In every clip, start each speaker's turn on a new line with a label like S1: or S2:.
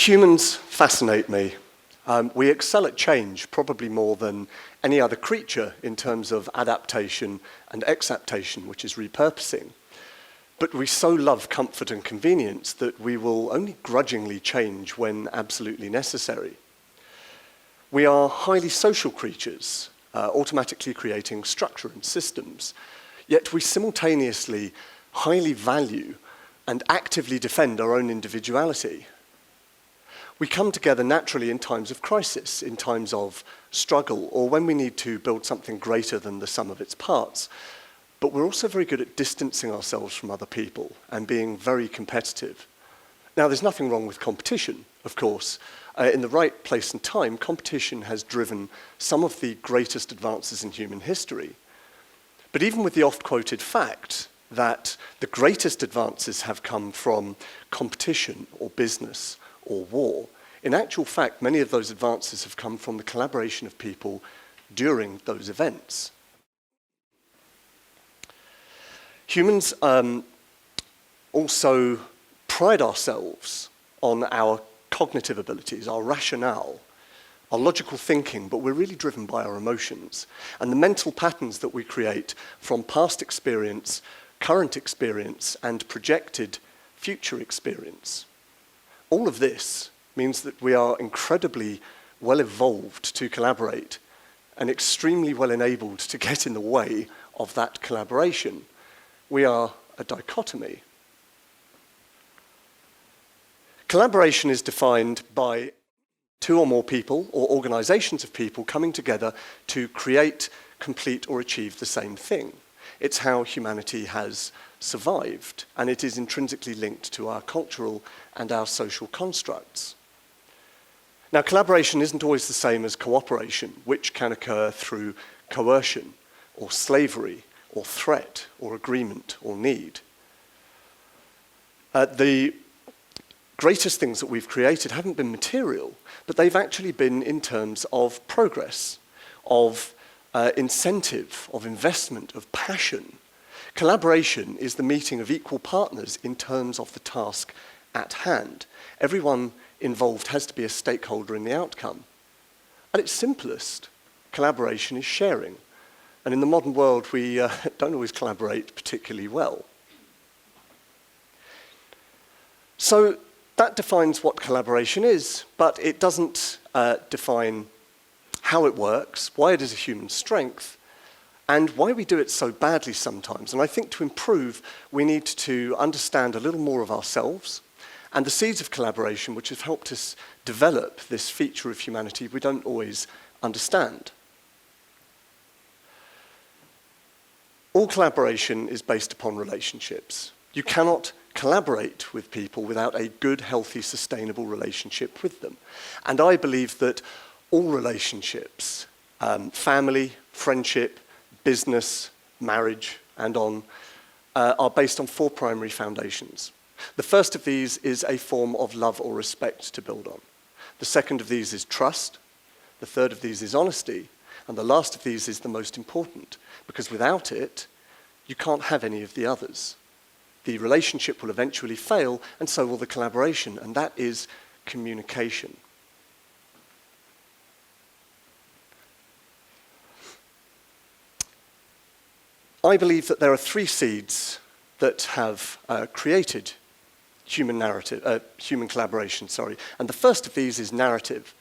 S1: Humans fascinate me. We excel at change probably more than any other creature in terms of adaptation and exaptation, which is repurposing. But we so love comfort and convenience that we will only grudgingly change when absolutely necessary. We are highly social creatures, automatically creating structure and systems, yet we simultaneously highly value and actively defend our own individuality. We come together naturally in times of crisis, in times of struggle, or when we need to build something greater than the sum of its parts. But we're also very good at distancing ourselves from other people and being very competitive. Now, there's nothing wrong with competition, of course. In the right place and time, competition has driven some of the greatest advances in human history. But even with the oft-quoted fact that the greatest advances have come from competition or business or war, in actual fact, many of those advances have come from the collaboration of people during those events. Humans also pride ourselves on our cognitive abilities, our rationale, our logical thinking, but we're really driven by our emotions and the mental patterns that we create from past experience, current experience, and projected future experience. All of this means that we are incredibly well evolved to collaborate and extremely well enabled to get in the way of that collaboration. We are a dichotomy. Collaboration is defined by two or more people or organizations of people coming together to create, complete, or achieve the same thing. It's how humanity has survived, and it is intrinsically linked to our cultural and our social constructs. Now, collaboration isn't always the same as cooperation, which can occur through coercion or slavery or threat or agreement or need. The greatest things that we've created haven't been material, but they've actually been in terms of progress, of incentive, of investment, of passion. Collaboration is the meeting of equal partners in terms of the task at hand. Everyone involved has to be a stakeholder in the outcome. At its simplest, collaboration is sharing. And in the modern world, we don't always collaborate particularly well. So that defines what collaboration is, but it doesn't define how it works, why it is a human strength, and why we do it so badly sometimes. And I think to improve, we need to understand a little more of ourselves and the seeds of collaboration which have helped us develop this feature of humanity we don't always understand. All collaboration is based upon relationships. You cannot collaborate with people without a good, healthy, sustainable relationship with them. And I believe that all relationships, family, friendship, business, marriage, and on, are based on four primary foundations. The first of these is a form of love or respect to build on. The second of these is trust. The third of these is honesty. And the last of these is the most important, because without it, you can't have any of the others. The relationship will eventually fail, and so will the collaboration, and that is communication. I believe that there are three seeds that have created human collaboration, and the first of these is narrative.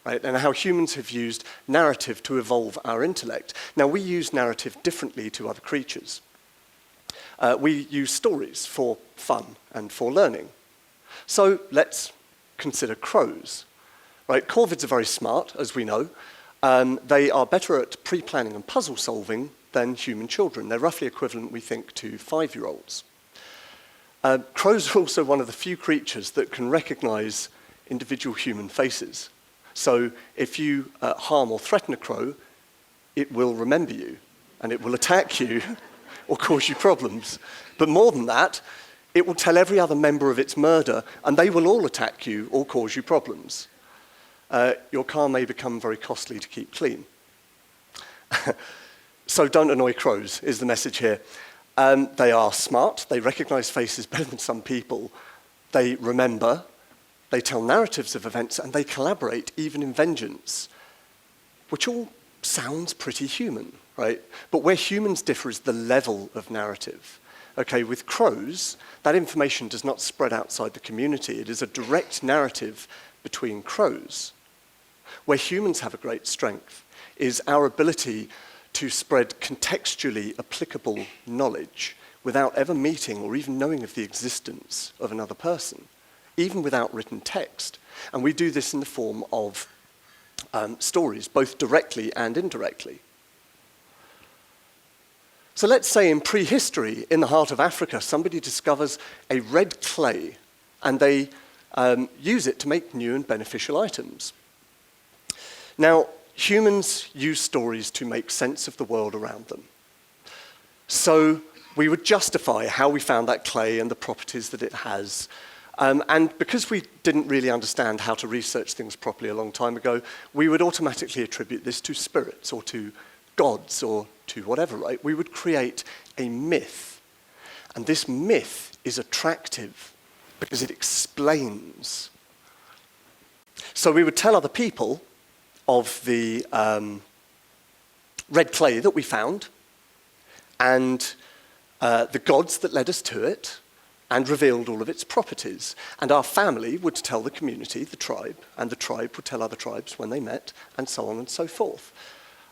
S1: Right, and how humans have used narrative to evolve our intellect. Now, we use narrative differently to other creatures. We use stories for fun and for learning. So let's consider crows. Right, corvids are very smart, as we know. They are better at pre-planning and puzzle solving than human children. They're roughly equivalent, we think, to 5-year-olds. Crows are also one of the few creatures that can recognize individual human faces. So if you harm or threaten a crow, it will remember you, and it will attack you or cause you problems. But more than that, it will tell every other member of its murder, and they will all attack you or cause you problems. Your car may become very costly to keep clean. So don't annoy crows, is the message here. They are smart, they recognize faces better than some people, they remember, they tell narratives of events, and they collaborate even in vengeance, which all sounds pretty human, right? But where humans differ is the level of narrative. Okay, with crows, that information does not spread outside the community. It is a direct narrative between crows. Where humans have a great strength is our ability to spread contextually applicable knowledge without ever meeting or even knowing of the existence of another person, even without written text. And we do this in the form of stories, both directly and indirectly. So let's say in prehistory, in the heart of Africa, somebody discovers a red clay, and they use it to make new and beneficial items. Now, humans use stories to make sense of the world around them. So we would justify how we found that clay and the properties that it has. And because we didn't really understand how to research things properly a long time ago, we would automatically attribute this to spirits or to gods or to whatever, right? We would create a myth. And this myth is attractive because it explains. So we would tell other people of the red clay that we found and the gods that led us to it, and revealed all of its properties. And our family would tell the community, the tribe, and the tribe would tell other tribes when they met, and so on and so forth.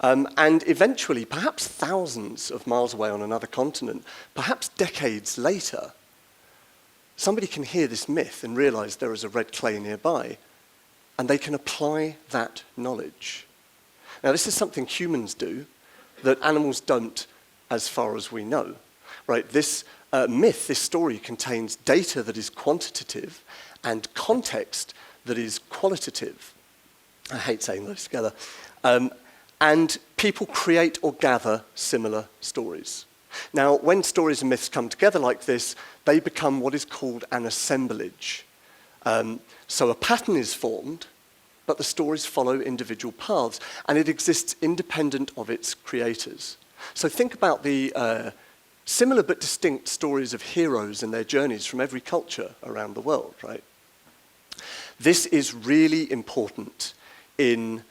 S1: And eventually, perhaps thousands of miles away on another continent, perhaps decades later, somebody can hear this myth and realize there is a red clay nearby, and they can apply that knowledge. Now, this is something humans do that animals don't, as far as we know. Right? This myth, this story, contains data that is quantitative and context that is qualitative. I hate saying those together. And people create or gather similar stories. Now, when stories and myths come together like this, they become what is called an assemblage. So a pattern is formed, but the stories follow individual paths, and it exists independent of its creators. So think about the similar but distinct stories of heroes and their journeys from every culture around the world, right? This is really important in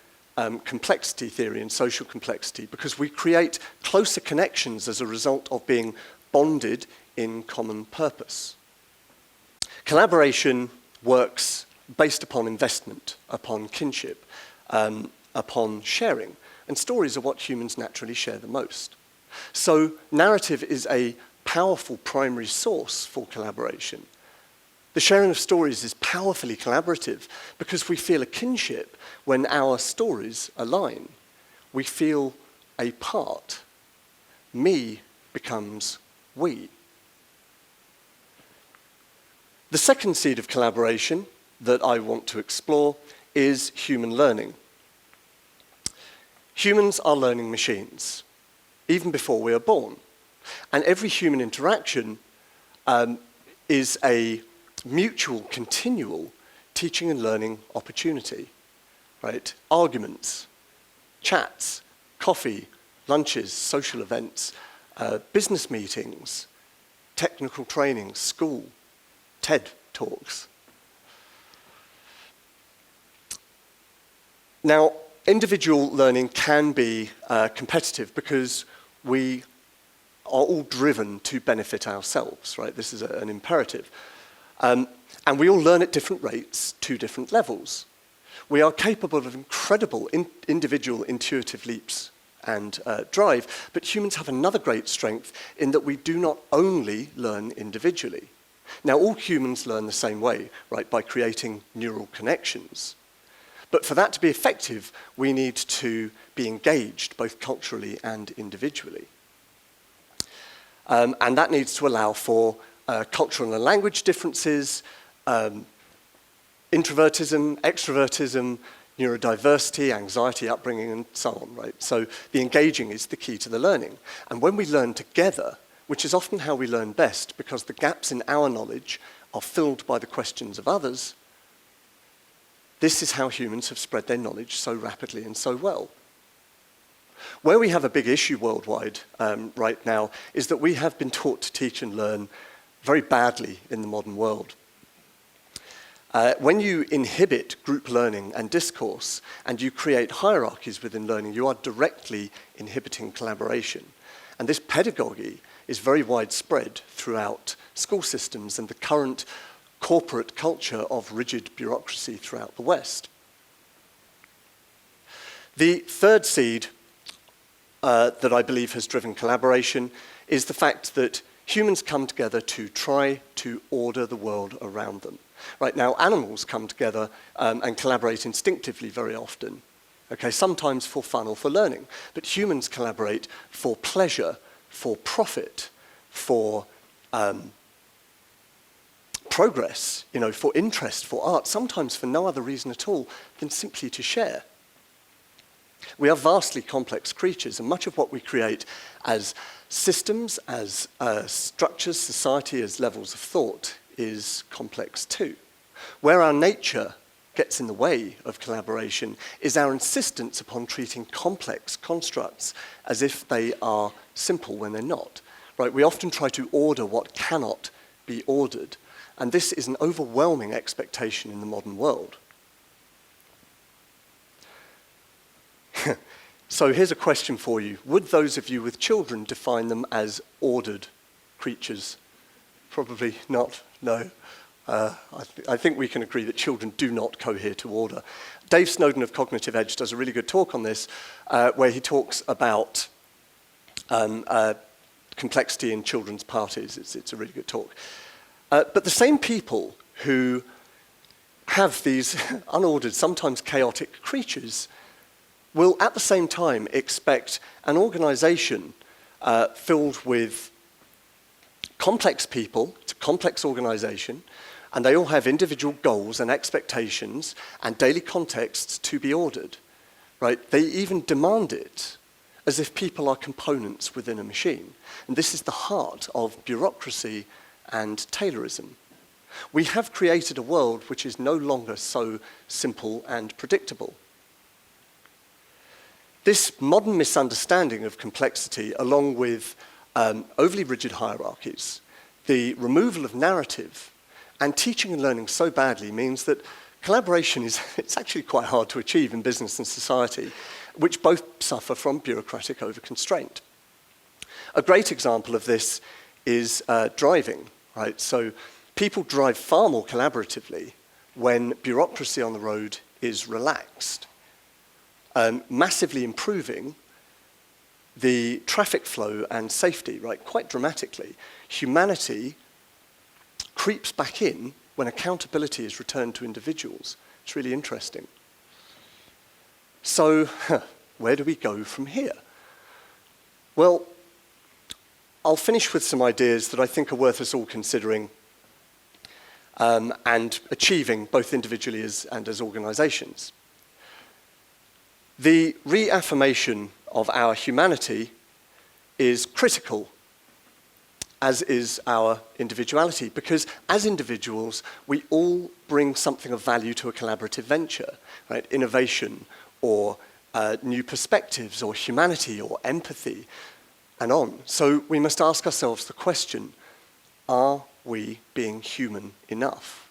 S1: complexity theory and social complexity, because we create closer connections as a result of being bonded in common purpose. Collaboration works based upon investment, upon kinship, upon sharing, and stories are what humans naturally share the most. So narrative is a powerful primary source for collaboration. The sharing of stories is powerfully collaborative because we feel a kinship when our stories align. We feel a part. Me becomes we. The second seed of collaboration that I want to explore is human learning. Humans are learning machines, even before we are born. And every human interaction is a mutual, continual teaching and learning opportunity, right? Arguments, chats, coffee, lunches, social events, business meetings, technical training, school, TED talks. Now, individual learning can be competitive because we are all driven to benefit ourselves, right? This is an imperative. And we all learn at different rates to different levels. We are capable of incredible individual intuitive leaps and drive, but humans have another great strength in that we do not only learn individually. Now, all humans learn the same way, right, by creating neural connections. But for that to be effective, we need to be engaged both culturally and individually. And that needs to allow for cultural and language differences, introvertism, extrovertism, neurodiversity, anxiety, upbringing, and so on, right? So the engaging is the key to the learning. And when we learn together, which is often how we learn best, because the gaps in our knowledge are filled by the questions of others, this is how humans have spread their knowledge so rapidly and so well. Where we have a big issue worldwide right now is that we have been taught to teach and learn very badly in the modern world. When you inhibit group learning and discourse, and you create hierarchies within learning, you are directly inhibiting collaboration. And this pedagogy is very widespread throughout school systems and the current corporate culture of rigid bureaucracy throughout the West. The third seed that I believe has driven collaboration is the fact that humans come together to try to order the world around them. Right now, animals come together and collaborate instinctively very often, okay, sometimes for fun or for learning, but humans collaborate for pleasure, for profit, for progress, for interest, for art, sometimes for no other reason at all than simply to share. We are vastly complex creatures, and much of what we create as systems, as structures, society, as levels of thought is complex too. Where our nature gets in the way of collaboration is our insistence upon treating complex constructs as if they are simple when they're not. Right? We often try to order what cannot be ordered, and this is an overwhelming expectation in the modern world. So here's a question for you. Would those of you with children define them as ordered creatures? Probably not, no. I think we can agree that children do not cohere to order. Dave Snowden of Cognitive Edge does a really good talk on this, where he talks about complexity in children's parties. It's a really good talk. But the same people who have these unordered, sometimes chaotic creatures will at the same time expect an organization filled with complex people. It's a complex organization, and they all have individual goals and expectations and daily contexts to be ordered, right? They even demand it as if people are components within a machine. And this is the heart of bureaucracy and Taylorism. We have created a world which is no longer so simple and predictable. This modern misunderstanding of complexity, along with overly rigid hierarchies, the removal of narrative, and teaching and learning so badly means that collaboration it's actually quite hard to achieve in business and society, which both suffer from bureaucratic overconstraint. A great example of this is driving, right? So people drive far more collaboratively when bureaucracy on the road is relaxed, massively improving the traffic flow and safety, right, quite dramatically. Humanity creeps back in when accountability is returned to individuals. It's really interesting. So, where do we go from here? Well, I'll finish with some ideas that I think are worth us all considering and achieving both individually and as organizations. The reaffirmation of our humanity is critical, as is our individuality, because as individuals, we all bring something of value to a collaborative venture, right? Innovation, or new perspectives, or humanity, or empathy, and on. So we must ask ourselves the question, are we being human enough?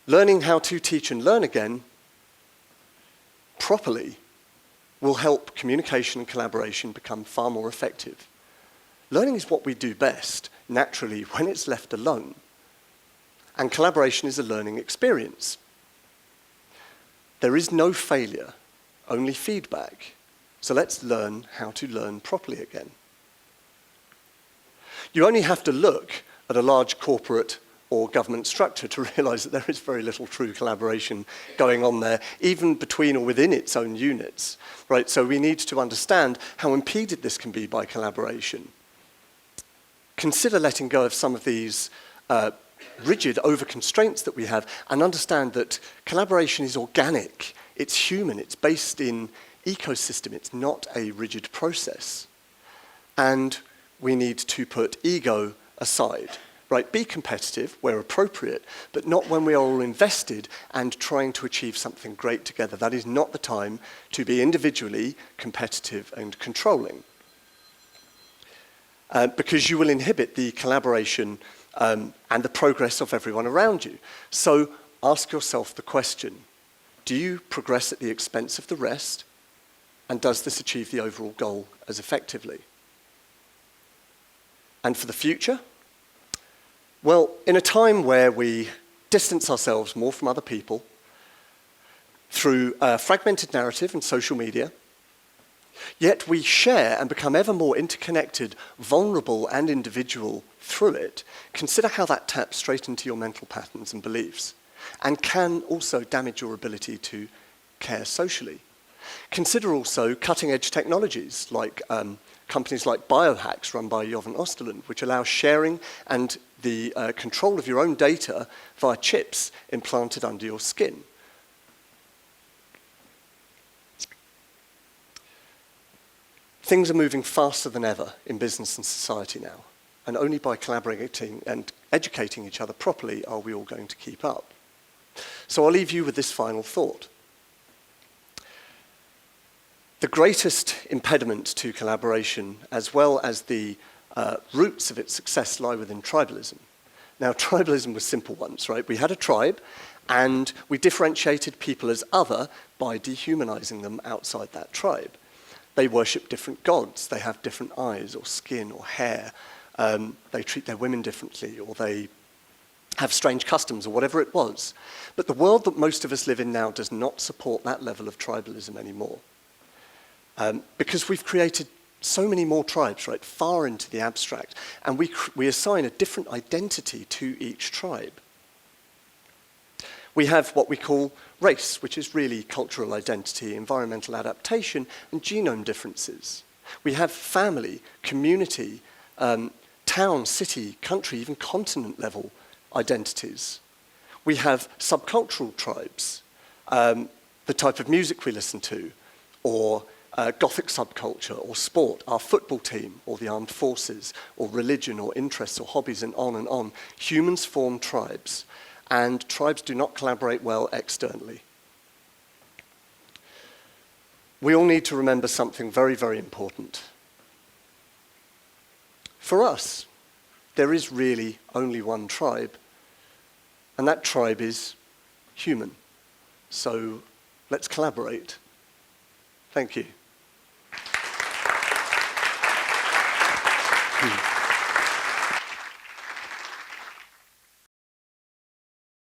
S1: Learning how to teach and learn again properly will help communication and collaboration become far more effective. Learning is what we do best, naturally, when it's left alone. And collaboration is a learning experience. There is no failure, only feedback. So let's learn how to learn properly again. You only have to look at a large corporate or government structure to realize that there is very little true collaboration going on there, even between or within its own units, right? So we need to understand how impeded this can be by collaboration. Consider letting go of some of these rigid over-constraints that we have and understand that collaboration is organic, it's human, it's based in ecosystem, it's not a rigid process. And we need to put ego aside. Right, be competitive where appropriate, but not when we are all invested and trying to achieve something great together. That is not the time to be individually competitive and controlling. Because you will inhibit the collaboration and the progress of everyone around you. So ask yourself the question, do you progress at the expense of the rest? And does this achieve the overall goal as effectively? And for the future? Well, in a time where we distance ourselves more from other people through a fragmented narrative and social media, yet we share and become ever more interconnected, vulnerable, and individual through it, consider how that taps straight into your mental patterns and beliefs, and can also damage your ability to care socially. Consider also cutting-edge technologies like companies like Biohacks run by Jovan Osterland, which allow sharing and the control of your own data via chips implanted under your skin. Things are moving faster than ever in business and society now, and only by collaborating and educating each other properly are we all going to keep up. So I'll leave you with this final thought. The greatest impediment to collaboration, as well as the roots of its success, lie within tribalism. Now, tribalism was simple once, right? We had a tribe, and we differentiated people as other by dehumanizing them outside that tribe. They worship different gods. They have different eyes or skin or hair. They treat their women differently, or they have strange customs, or whatever it was. But the world that most of us live in now does not support that level of tribalism anymore. Because we've created so many more tribes, right, far into the abstract, and we assign a different identity to each tribe. We have what we call race, which is really cultural identity, environmental adaptation, and genome differences. We have family, community, town, city, country, even continent level identities. We have subcultural tribes, the type of music we listen to, or Gothic subculture, or sport, our football team, or the armed forces, or religion, or interests, or hobbies, and on and on. Humans form tribes, and tribes do not collaborate well externally. We all need to remember something very, very important. For us, there is really only one tribe, and that tribe is human. So let's collaborate. Thank you.